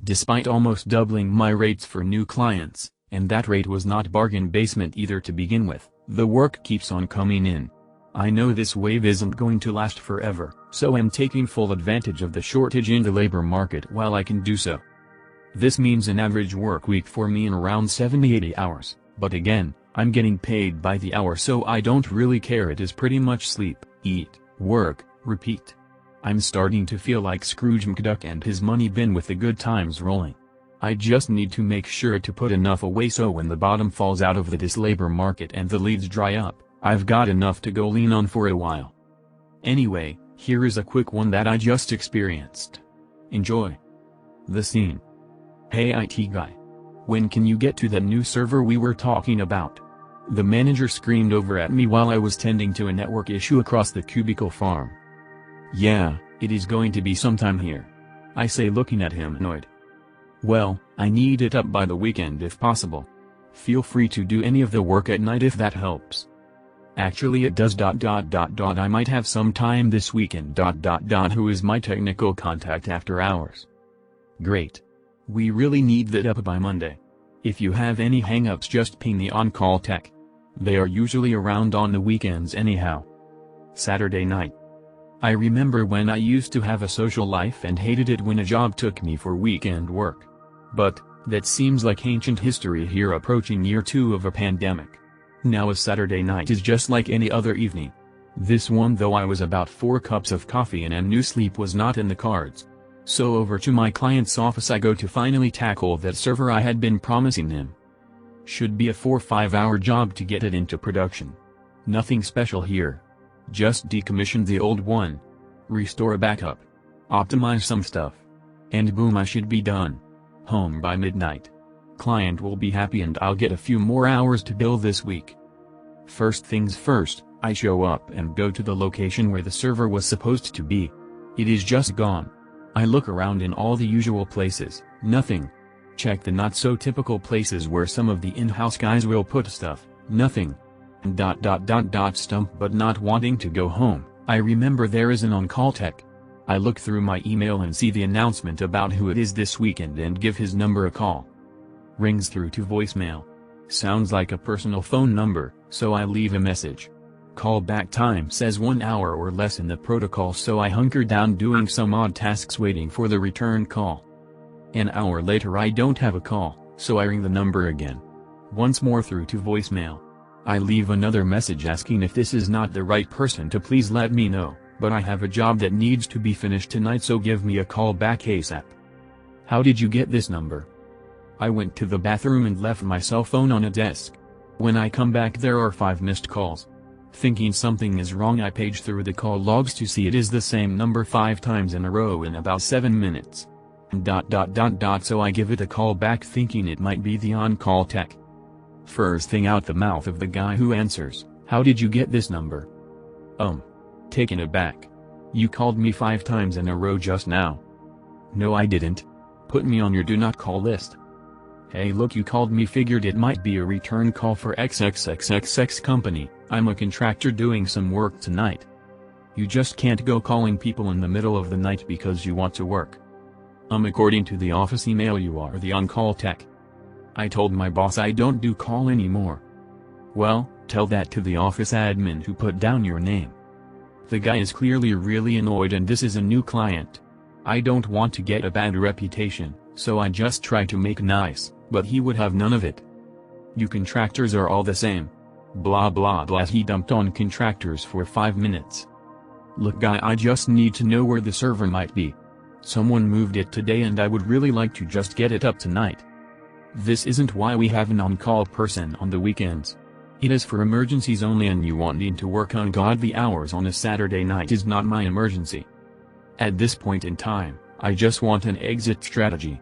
despite almost doubling my rates for new clients, and that rate was not bargain basement either to begin with. The work keeps on coming in. I know this wave isn't going to last forever, so I'm taking full advantage of the shortage in the labor market while I can do so. This means an average work week for me in around 70-80 hours, but again, I'm getting paid by the hour, so I don't really care. It is pretty much sleep, eat, work, repeat. I'm starting to feel like Scrooge McDuck and his money bin with the good times rolling. I just need to make sure to put enough away so when the bottom falls out of this labor market and the leads dry up, I've got enough to go lean on for a while. Anyway, here is a quick one that I just experienced. Enjoy. The scene. Hey IT guy. When can you get to that new server we were talking about? The manager screamed over at me while I was tending to a network issue across the cubicle farm. Yeah, it is going to be sometime here, I say, looking at him annoyed. Well, I need it up by the weekend if possible. Feel free to do any of the work at night if that helps. Actually it does. I might have some time this weekend. Who is my technical contact after hours? Great. We really need that up by Monday. If you have any hangups, just ping the on-call tech. They are usually around on the weekends anyhow. Saturday night. I remember when I used to have a social life and hated it when a job took me for weekend work. But, that seems like ancient history here, approaching year 2 of a pandemic. Now a Saturday night is just like any other evening. This one though, I was about 4 cups of coffee and I knew sleep was not in the cards. So over to my client's office I go to finally tackle that server I had been promising him. Should be a 4-5 hour job to get it into production. Nothing special here. Just decommission the old one. Restore a backup. Optimize some stuff. And boom, I should be done. Home by midnight. Client will be happy and I'll get a few more hours to bill this week. First things first, I show up and go to the location where the server was supposed to be. It is just gone. I look around in all the usual places, nothing. Check the not so typical places where some of the in-house guys will put stuff, nothing. Stumped but not wanting to go home, I remember there is an on-call tech. I look through my email and see the announcement about who it is this weekend and give his number a call. Rings through to voicemail. Sounds like a personal phone number, so I leave a message. Callback time says 1 hour or less in the protocol, so I hunker down doing some odd tasks waiting for the return call. An hour later I don't have a call, so I ring the number again. Once more through to voicemail. I leave another message asking if this is not the right person to please let me know, but I have a job that needs to be finished tonight, so give me a call back ASAP. How did you get this number? I went to the bathroom and left my cell phone on a desk. When I come back there are 5 missed calls. Thinking something is wrong, I page through the call logs to see it is the same number 5 times in a row in about 7 minutes. So I give it a call back thinking it might be the on-call tech. First thing out the mouth of the guy who answers, how did you get this number? Taken aback. You called me 5 times in a row just now. No I didn't. Put me on your do not call list. Hey look, you called me, figured it might be a return call for XXXXX company, I'm a contractor doing some work tonight. You just can't go calling people in the middle of the night because you want to work. According to the office email you are the on-call tech. I told my boss I don't do call anymore. Well, tell that to the office admin who put down your name. The guy is clearly really annoyed and this is a new client. I don't want to get a bad reputation, so I just try to make nice, but he would have none of it. You contractors are all the same. Blah blah blah. He dumped on contractors for 5 minutes. Look guy, I just need to know where the server might be. Someone moved it today and I would really like to just get it up tonight. This isn't why we have an on-call person on the weekends. It is for emergencies only, and you wanting to work ungodly hours on a Saturday night is not my emergency. At this point in time, I just want an exit strategy.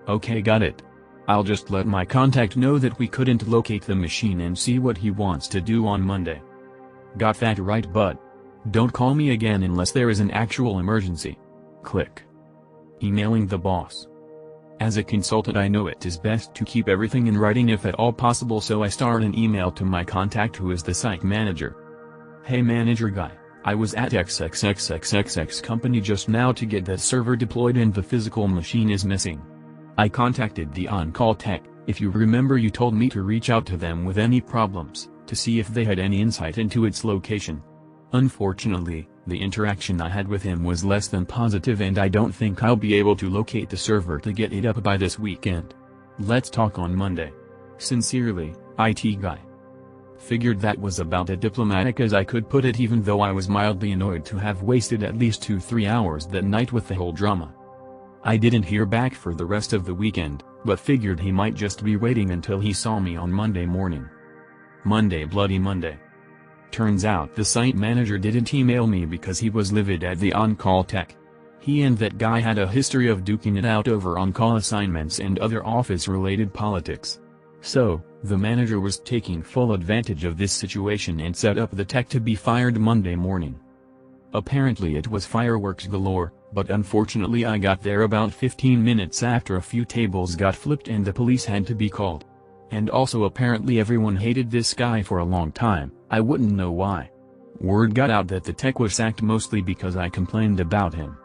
Okay, got it. I'll just let my contact know that we couldn't locate the machine and see what he wants to do on Monday. Got that right, bud? Don't call me again unless there is an actual emergency. Click. Emailing the boss. As a consultant I know it is best to keep everything in writing if at all possible, so I start an email to my contact who is the site manager. Hey manager guy, I was at XXXXXX company just now to get that server deployed and the physical machine is missing. I contacted the on-call tech. If you remember, you told me to reach out to them with any problems, to see if they had any insight into its location. Unfortunately, the interaction I had with him was less than positive, and I don't think I'll be able to locate the server to get it up by this weekend. Let's talk on Monday. Sincerely, IT guy. Figured that was about as diplomatic as I could put it, even though I was mildly annoyed to have wasted at least 2-3 hours that night with the whole drama. I didn't hear back for the rest of the weekend, but figured he might just be waiting until he saw me on Monday morning. Monday, bloody Monday. Turns out the site manager didn't email me because he was livid at the on-call tech. He and that guy had a history of duking it out over on-call assignments and other office-related politics. So, the manager was taking full advantage of this situation and set up the tech to be fired Monday morning. Apparently it was fireworks galore, but unfortunately I got there about 15 minutes after a few tables got flipped and the police had to be called. And also apparently everyone hated this guy for a long time. I wouldn't know why. Word got out that the tech was sacked mostly because I complained about him.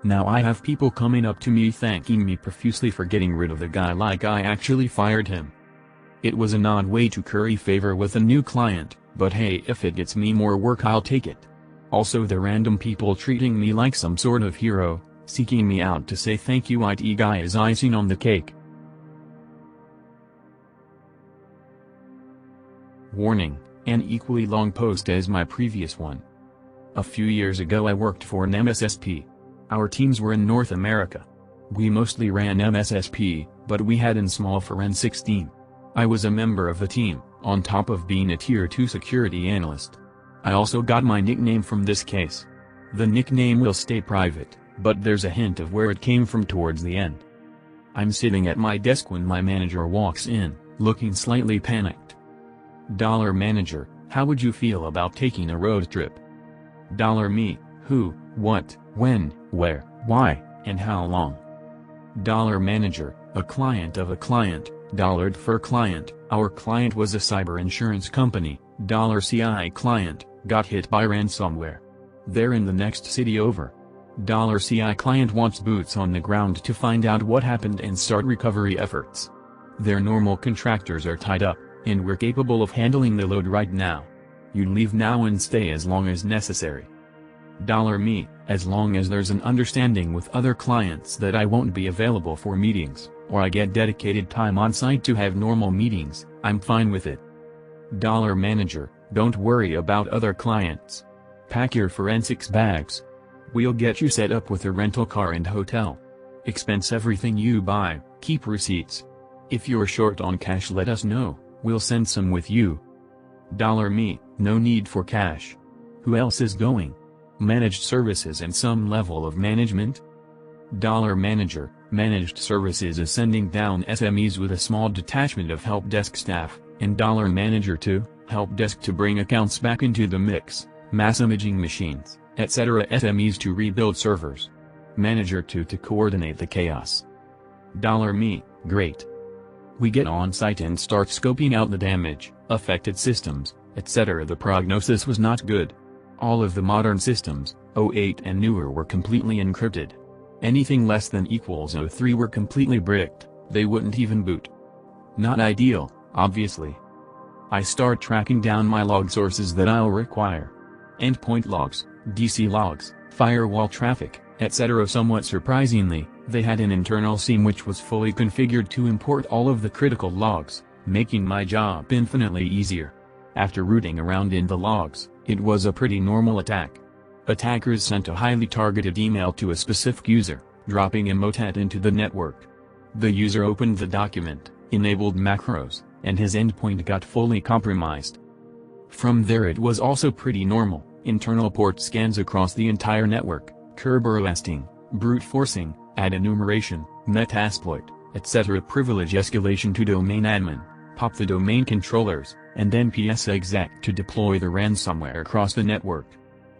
Now I have people coming up to me thanking me profusely for getting rid of the guy like I actually fired him. It was an odd way to curry favor with a new client, but hey, if it gets me more work I'll take it. Also the random people treating me like some sort of hero, seeking me out to say thank you IT guy is icing on the cake. Warning, an equally long post as my previous one. A few years ago I worked for an MSSP. Our teams were in North America. We mostly ran MSSP, but we had a small forensics team. I was a member of the team, on top of being a Tier 2 security analyst. I also got my nickname from this case. The nickname will stay private, but there's a hint of where it came from towards the end. I'm sitting at my desk when my manager walks in, looking slightly panicked. Manager, how would you feel about taking a road trip? Me, who, what, when, where, why, and how long? Manager, a client of a client, for client, our client was a cyber insurance company, CI client, got hit by ransomware. They're in the next city over. CI client wants boots on the ground to find out what happened and start recovery efforts. Their normal contractors are tied up, and we're capable of handling the load right now. You leave now and stay as long as necessary. Me, as long as there's an understanding with other clients that I won't be available for meetings, or I get dedicated time on site to have normal meetings, I'm fine with it. Manager, don't worry about other clients. Pack your forensics bags. We'll get you set up with a rental car and hotel. Expense everything you buy, keep receipts. If you're short on cash let us know, we'll send some with you. Me, no need for cash. Who else is going? Managed services and some level of management? Manager, managed services is sending down SMEs with a small detachment of help desk staff, and manager to help desk to bring accounts back into the mix, mass imaging machines, etc. SMEs to rebuild servers. Manager to coordinate the chaos. Me, great. We get on site and start scoping out the damage, affected systems, etc. The prognosis was not good. All of the modern systems, 08 and newer, were completely encrypted. Anything less than equals 03 were completely bricked, they wouldn't even boot. Not ideal, obviously. I start tracking down my log sources that I'll require. Endpoint logs, DC logs, firewall traffic, etc. Somewhat surprisingly, they had an internal seam which was fully configured to import all of the critical logs, making my job infinitely easier. After rooting around in the logs, it was a pretty normal attack. Attackers sent a highly targeted email to a specific user, dropping a motet into the network. The user opened the document, enabled macros, and his endpoint got fully compromised. From there it was also pretty normal, internal port scans across the entire network, Kerberoasting, brute forcing, add enumeration, metasploit, etc. Privilege escalation to domain admin, pop the domain controllers, and nps exec to deploy the ransomware across the network.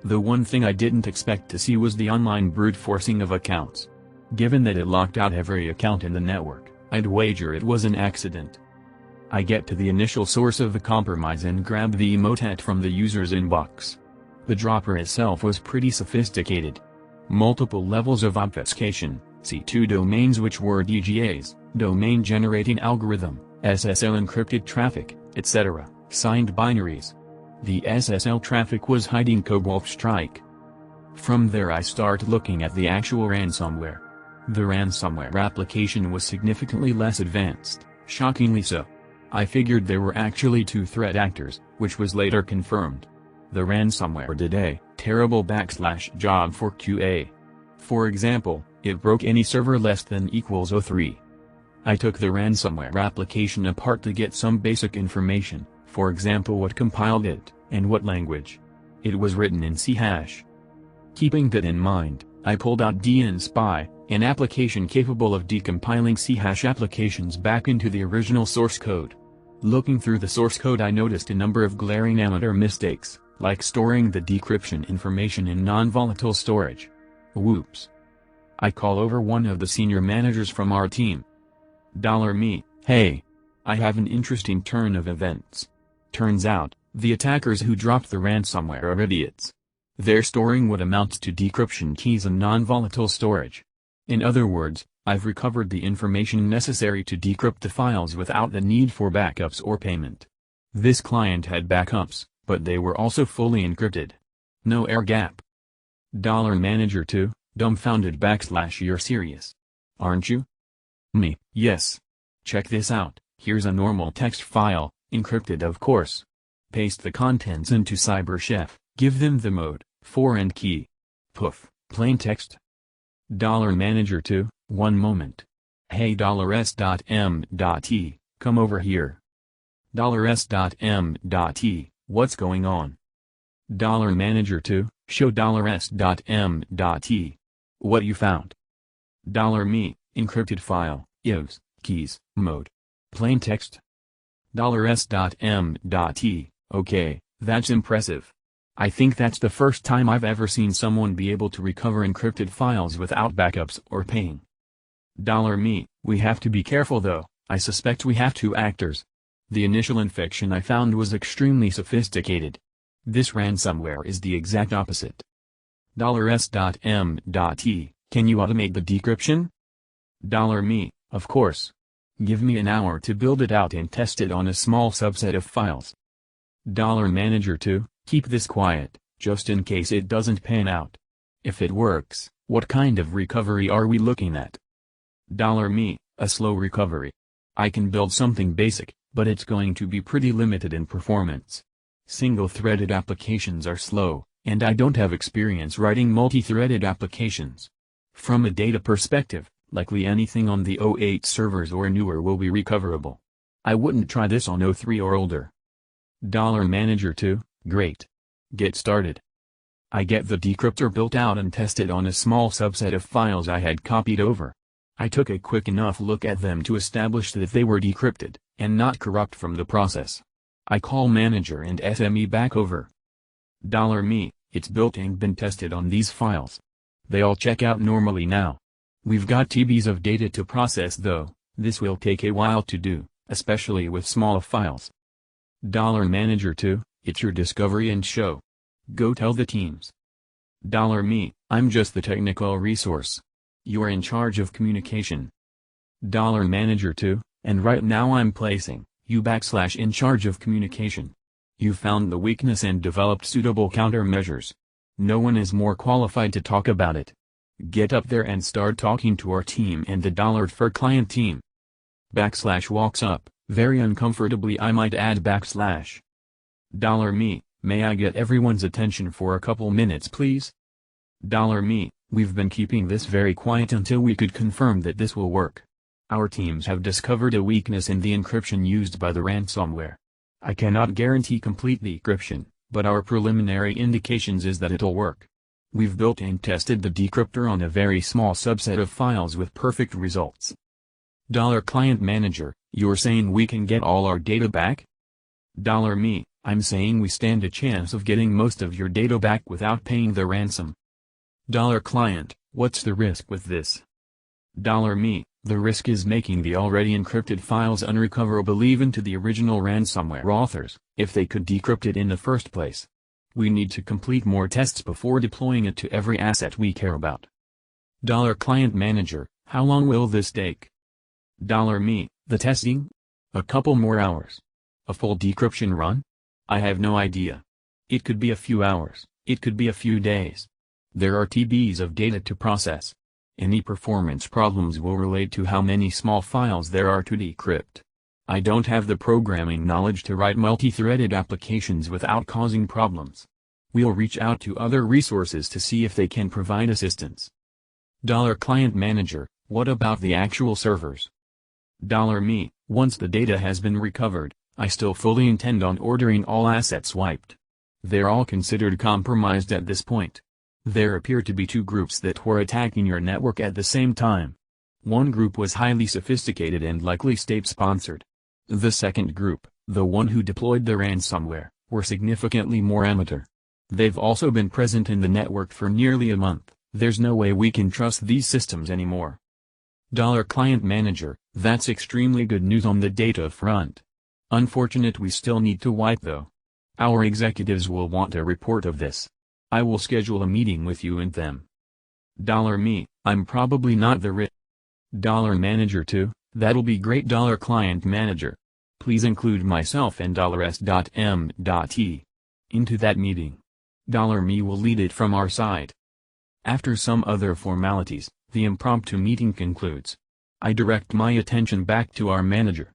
The one thing I didn't expect to see was the online brute forcing of accounts. Given that it locked out every account in the network, I'd wager it was an accident. I get to the initial source of the compromise and grab the motet from the user's inbox. The dropper itself was pretty sophisticated. Multiple levels of obfuscation, C2 domains which were DGAs, Domain generating algorithm, SSL encrypted traffic, etc., signed binaries. The SSL traffic was hiding Cobalt Strike. From there I start looking at the actual ransomware. The ransomware application was significantly less advanced, shockingly so. I figured there were actually 2 threat actors, which was later confirmed. The ransomware did a terrible /job for QA. For example, it broke any server less than equals 03. I took the ransomware application apart to get some basic information, for example what compiled it, and what language. It was written in C#. Keeping that in mind, I pulled out dnspy, an application capable of decompiling C# applications back into the original source code. Looking through the source code I noticed a number of glaring amateur mistakes, like storing the decryption information in non-volatile storage. Whoops. I call over one of the senior managers from our team. Me, hey. I have an interesting turn of events. Turns out, the attackers who dropped the ransomware are idiots. They're storing what amounts to decryption keys in non-volatile storage. In other words, I've recovered the information necessary to decrypt the files without the need for backups or payment. This client had backups, but they were also fully encrypted. No air gap. Manager 2, dumbfounded / you're serious. Aren't you? Me, yes. Check this out, here's a normal text file, encrypted of course. Paste the contents into CyberChef, give them the mode, foreign key. Poof, plain text. Manager 2, one moment. Hey $s.m.e, come over here. $s.m.e, what's going on? Manager 2, show $s.m.e. What you found? Me, encrypted file, IVs, keys, mode. Plain text. $s.m.e, okay, that's impressive. I think that's the first time I've ever seen someone be able to recover encrypted files without backups or paying. Me, we have to be careful though, I suspect we have 2 actors. The initial infection I found was extremely sophisticated. This ransomware is the exact opposite. $s.m.e, can you automate the decryption? Me, of course. Give me an hour to build it out and test it on a small subset of files. Manager 2, keep this quiet, just in case it doesn't pan out. If it works, what kind of recovery are we looking at? Me, a slow recovery. I can build something basic, but it's going to be pretty limited in performance. Single-threaded applications are slow, and I don't have experience writing multi-threaded applications. From a data perspective, likely anything on the 08 servers or newer will be recoverable. I wouldn't try this on 03 or older. Manager 2, great. Get started. I get the decryptor built out and tested on a small subset of files I had copied over. I took a quick enough look at them to establish that they were decrypted, and not corrupt from the process. I call manager and SME back over. Me, it's built and been tested on these files. They all check out normally now. We've got TBs of data to process though, this will take a while to do, especially with small files. Manager 2, it's your discovery and show. Go tell the teams. Me, I'm just the technical resource. You're in charge of communication. Manager 2, and right now I'm placing you / in charge of communication. You found the weakness and developed suitable countermeasures. No one is more qualified to talk about it. Get up there and start talking to our team and the for client team. / walks up, very uncomfortably I might add /. Me, may I get everyone's attention for a couple minutes please? Me, we've been keeping this very quiet until we could confirm that this will work. Our teams have discovered a weakness in the encryption used by the ransomware. I cannot guarantee complete decryption, but our preliminary indications is that it'll work. We've built and tested the decryptor on a very small subset of files with perfect results. Client manager, you're saying we can get all our data back? Me, I'm saying we stand a chance of getting most of your data back without paying the ransom. Client, what's the risk with this? Me, the risk is making the already encrypted files unrecoverable even to the original ransomware authors, if they could decrypt it in the first place. We need to complete more tests before deploying it to every asset we care about. Client manager, how long will this take? Me, the testing? A couple more hours. A full decryption run? I have no idea. It could be a few hours, it could be a few days. There are TBs of data to process. Any performance problems will relate to how many small files there are to decrypt. I don't have the programming knowledge to write multi-threaded applications without causing problems. We'll reach out to other resources to see if they can provide assistance. Client Manager, what about the actual servers? Me, once the data has been recovered, I still fully intend on ordering all assets wiped. They're all considered compromised at this point. There appear to be two groups that were attacking your network at the same time. One group was highly sophisticated and likely state-sponsored. The second group, the one who deployed the ransomware, were significantly more amateur. They've also been present in the network for nearly a month. There's no way we can trust these systems anymore. Client Manager, that's extremely good news on the data front. Unfortunate we still need to wipe though. Our executives will want a report of this. I will schedule a meeting with you and them. Me, I'm probably not the Manager too, that'll be great. Client Manager. Please include myself and $S.M.T. into that meeting. Me will lead it from our side. After some other formalities, the impromptu meeting concludes. I direct my attention back to our manager.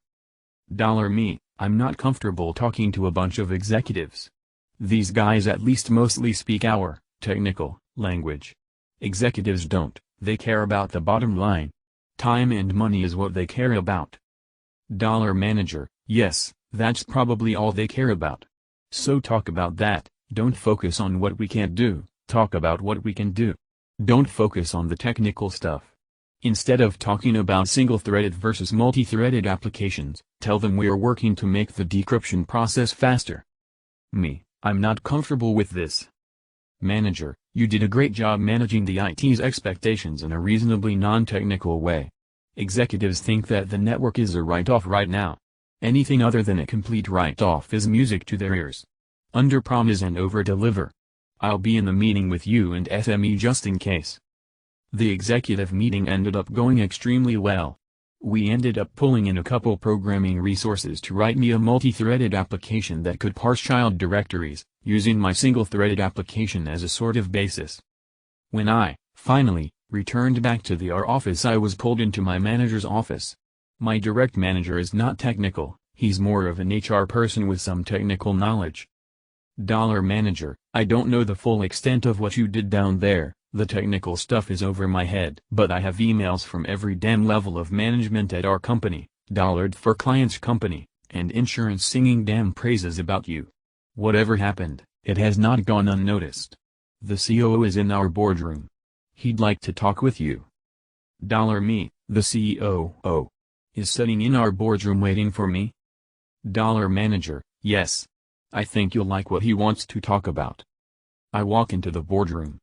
Me, I'm not comfortable talking to a bunch of executives. These guys at least mostly speak our technical language. Executives don't, they care about the bottom line. Time and money is what they care about. Manager, yes, that's probably all they care about. So talk about that, don't focus on what we can't do, talk about what we can do. Don't focus on the technical stuff. Instead of talking about single-threaded versus multi-threaded applications, tell them we're working to make the decryption process faster. Me, I'm not comfortable with this. Manager, you did a great job managing the IT's expectations in a reasonably non-technical way. Executives think that the network is a write-off right now. Anything other than a complete write-off is music to their ears. Under-promise and over-deliver. I'll be in the meeting with you and SME just in case. The executive meeting ended up going extremely well. We ended up pulling in a couple programming resources to write me a multi-threaded application that could parse child directories, using my single-threaded application as a sort of basis. When I, finally, returned back to our office, I was pulled into my manager's office. My direct manager is not technical, he's more of an HR person with some technical knowledge. Manager, I don't know the full extent of what you did down there, the technical stuff is over my head. But I have emails from every damn level of management at our company, for client's company, and insurance singing damn praises about you. Whatever happened, it has not gone unnoticed. The COO is in our boardroom. He'd like to talk with you. Me, the COO, is sitting in our boardroom waiting for me? Manager, yes. I think you'll like what he wants to talk about. I walk into the boardroom.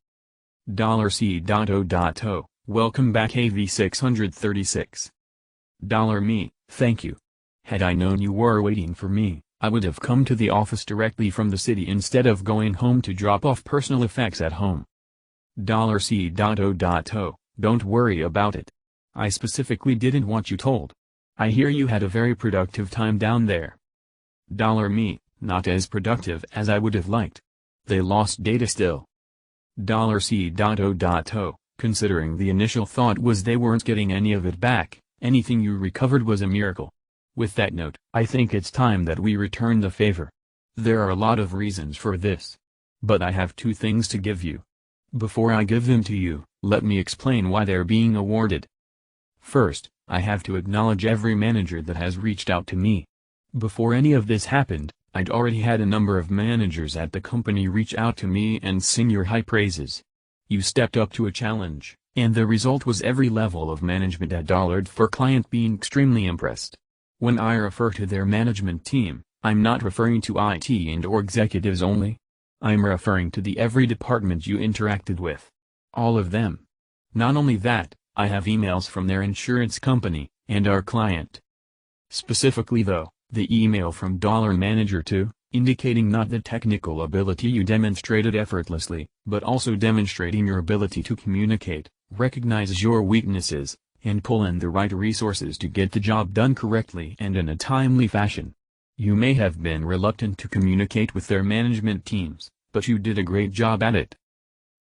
C.O. Welcome back AV636. Me, thank you. Had I known you were waiting for me, I would have come to the office directly from the city instead of going home to drop off personal effects at home. C.O. Don't worry about it. I specifically didn't want you told. I hear you had a very productive time down there. Me, not as productive as I would have liked. They lost data still. C.O. Considering the initial thought was they weren't getting any of it back, anything you recovered was a miracle. With that note, I think it's time that we return the favor. There are a lot of reasons for this. But I have two things to give you. Before I give them to you, let me explain why they're being awarded. First, I have to acknowledge every manager that has reached out to me. Before any of this happened, I'd already had a number of managers at the company reach out to me and sing your high praises. You stepped up to a challenge, and the result was every level of management at for client being extremely impressed. When I refer to their management team, I'm not referring to IT and/or executives only. I'm referring to every department you interacted with. All of them. Not only that, I have emails from their insurance company, and our client. Specifically though, the email from Manager 2, indicating not the technical ability you demonstrated effortlessly, but also demonstrating your ability to communicate, recognize your weaknesses, and pull in the right resources to get the job done correctly and in a timely fashion. You may have been reluctant to communicate with their management teams, but you did a great job at it.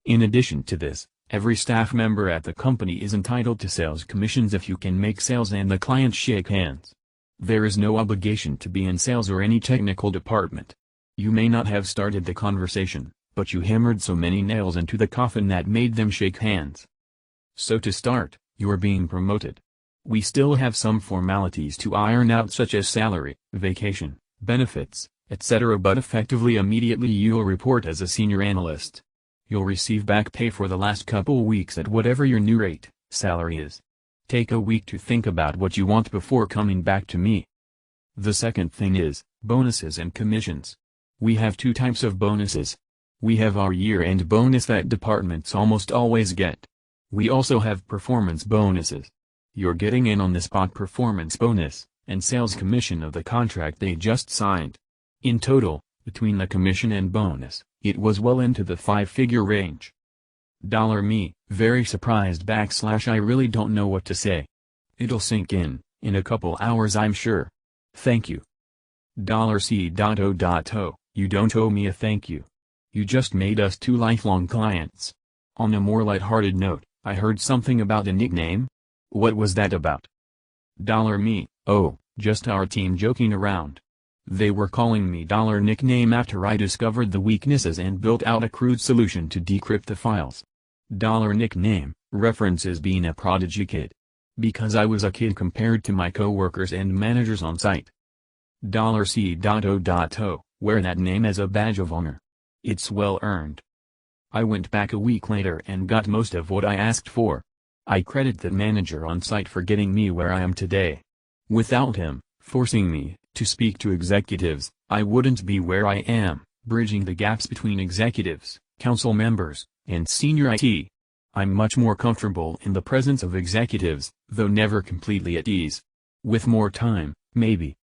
In addition to this, every staff member at the company is entitled to sales commissions if you can make sales and the client shake hands. There is no obligation to be in sales or any technical department. You may not have started the conversation, but you hammered so many nails into the coffin that made them shake hands. So to start, you are being promoted. We still have some formalities to iron out such as salary, vacation, benefits, etc. but effectively immediately you'll report as a senior analyst. You'll receive back pay for the last couple weeks at whatever your new rate, salary is. Take a week to think about what you want before coming back to me. The second thing is, bonuses and commissions. We have two types of bonuses. We have our year-end bonus that departments almost always get. We also have performance bonuses. You're getting in on the spot performance bonus, and sales commission of the contract they just signed. In total, between the commission and bonus, it was well into the 5-figure range. Me, very surprised / I really don't know what to say. It'll sink in a couple hours I'm sure. Thank you. C.O. You don't owe me a thank you. You just made us 2 lifelong clients. On a more lighthearted note, I heard something about a nickname. What was that about? Me, oh, just our team joking around. They were calling me nickname after I discovered the weaknesses and built out a crude solution to decrypt the files. Nickname references being a prodigy kid. Because I was a kid compared to my coworkers and managers on site. C.O. Wear that name as a badge of honor. It's well earned. I went back a week later and got most of what I asked for. I credit the manager on site for getting me where I am today. Without him, forcing me to speak to executives, I wouldn't be where I am, bridging the gaps between executives, council members, and senior IT. I'm much more comfortable in the presence of executives, though never completely at ease. With more time, maybe,